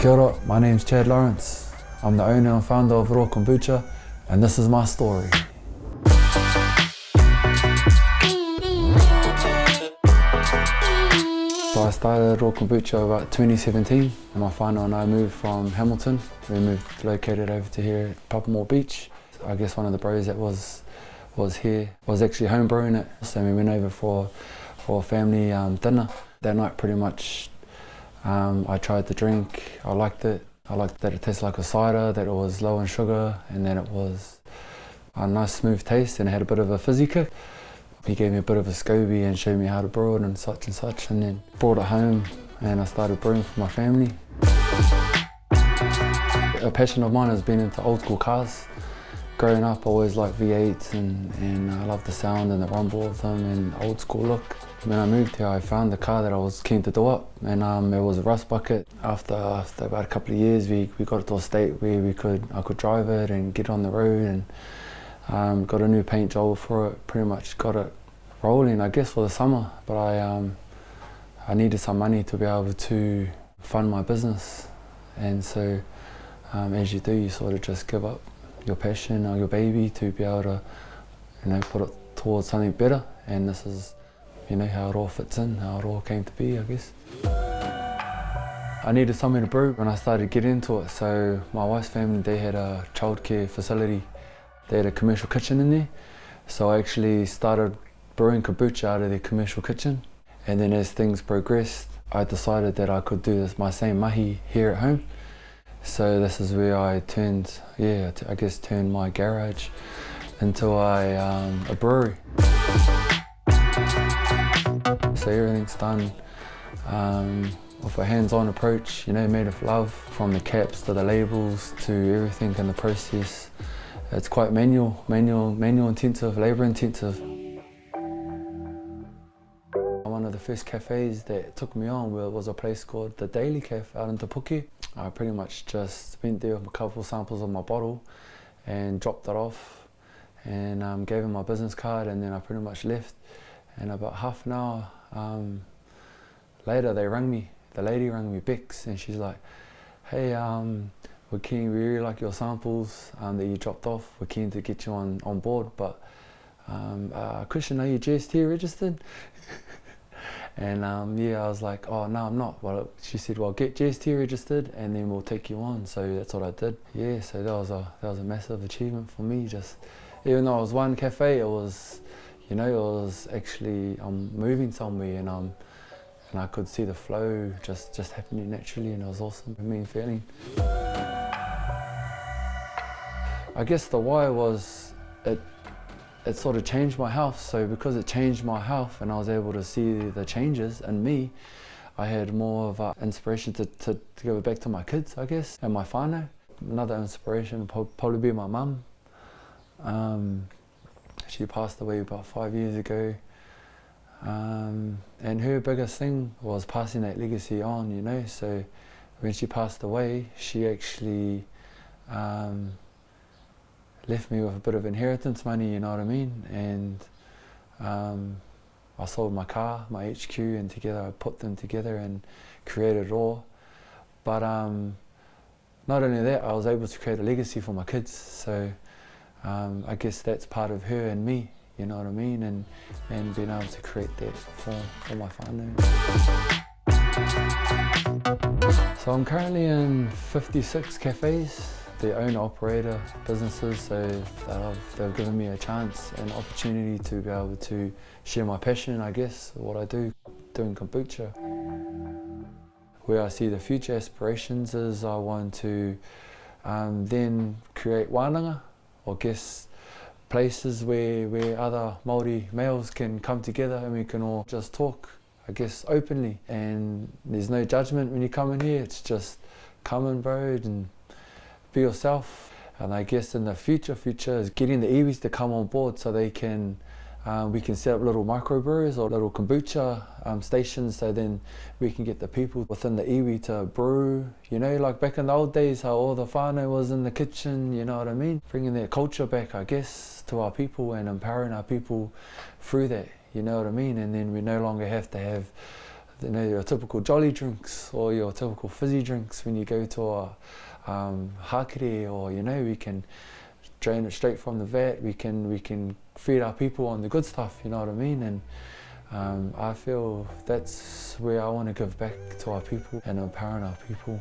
Kia ora, my name's Chad Lawrence. I'm the owner and founder of ROA Kombucha, and this is my story. So I started ROA Kombucha about 2017, and my whānau and I moved from Hamilton. We moved located over to here at Papamore Beach. I guess one of the bros that was here was actually home brewing it, so we went over for a family dinner. That night pretty much I tried the drink. I liked it. I liked that it tasted like a cider, that it was low in sugar, and that it was a nice smooth taste and it had a bit of a fizzy kick. He gave me a bit of a SCOBY and showed me how to brew it and such, and then brought it home and I started brewing for my family. A passion of mine has been into old school cars. Growing up, I always liked V8s and I love the sound and the rumble of them and old school look. When I moved here, I found the car that I was keen to do up, and it was a rust bucket. After about a couple of years, we got it to a state where I could drive it and get on the road, and got a new paint job for it. Pretty much got it rolling, I guess, for the summer. But I needed some money to be able to fund my business, and so as you do, you sort of just give up your passion or your baby to be able to, put it towards something better. And this is, how it all fits in, how it all came to be, I guess. I needed somewhere to brew when I started getting into it. So my wife's family, they had a childcare facility. They had a commercial kitchen in there. So I actually started brewing kombucha out of their commercial kitchen. And then as things progressed, I decided that I could do my same mahi here at home. So this is where I turned my garage into a brewery. So everything's done with a hands-on approach, made of love, from the caps to the labels to everything in the process. It's quite manual intensive, labour intensive. One of the first cafes that took me on was a place called the Daily Cafe out in Te Puke. I pretty much just went there with a couple of samples of my bottle and dropped it off and gave him my business card, and then I pretty much left. And about half an hour later, the lady rang me, Bex, and she's like, hey, we really like your samples that you dropped off. We're keen to get you on board, but Christian, are you GST registered? And I was like, oh no, I'm not. Well, she said, well, get GST registered and then we'll take you on. So that's what I did. Yeah, so that was a massive achievement for me. Just even though it was one cafe, it was, it was actually I'm moving somewhere, and I could see the flow just happening naturally, and it was awesome. I mean, feeling. I guess the why was it sort of changed my health. So because it changed my health and I was able to see the changes in me, I had more of an inspiration to give it back to my kids, I guess, and my whānau. Another inspiration would probably be my mum. She passed away about 5 years ago. And her biggest thing was passing that legacy on, So when she passed away, she actually left me with a bit of inheritance money, you know what I mean? And I sold my car, my HQ, and together I put them together and created ROA. But not only that, I was able to create a legacy for my kids. So I guess that's part of her and me, you know what I mean? And being able to create that for my whānau. So I'm currently in 56 cafes. They're owner-operator businesses, so they've given me a chance and opportunity to be able to share my passion, I guess, what I do, doing kombucha. Where I see the future aspirations is I want to then create wānanga, or guess places where other Māori males can come together and we can all just talk, I guess, openly. And there's no judgment when you come in here, it's just come in, bro, and be yourself. And I guess in the future is getting the iwis to come on board so they can, we can set up little microbrews or little kombucha stations, so then we can get the people within the iwi to brew, like back in the old days, how all the whānau was in the kitchen, you know what I mean? Bringing that culture back, I guess, to our people and empowering our people through that, you know what I mean? And then we no longer have to have you know, your typical jolly drinks or your typical fizzy drinks when you go to a hakere, or you know, we can drain it straight from the vat. We can feed our people on the good stuff. You know what I mean? And I feel that's where I want to give back to our people and empowering our people.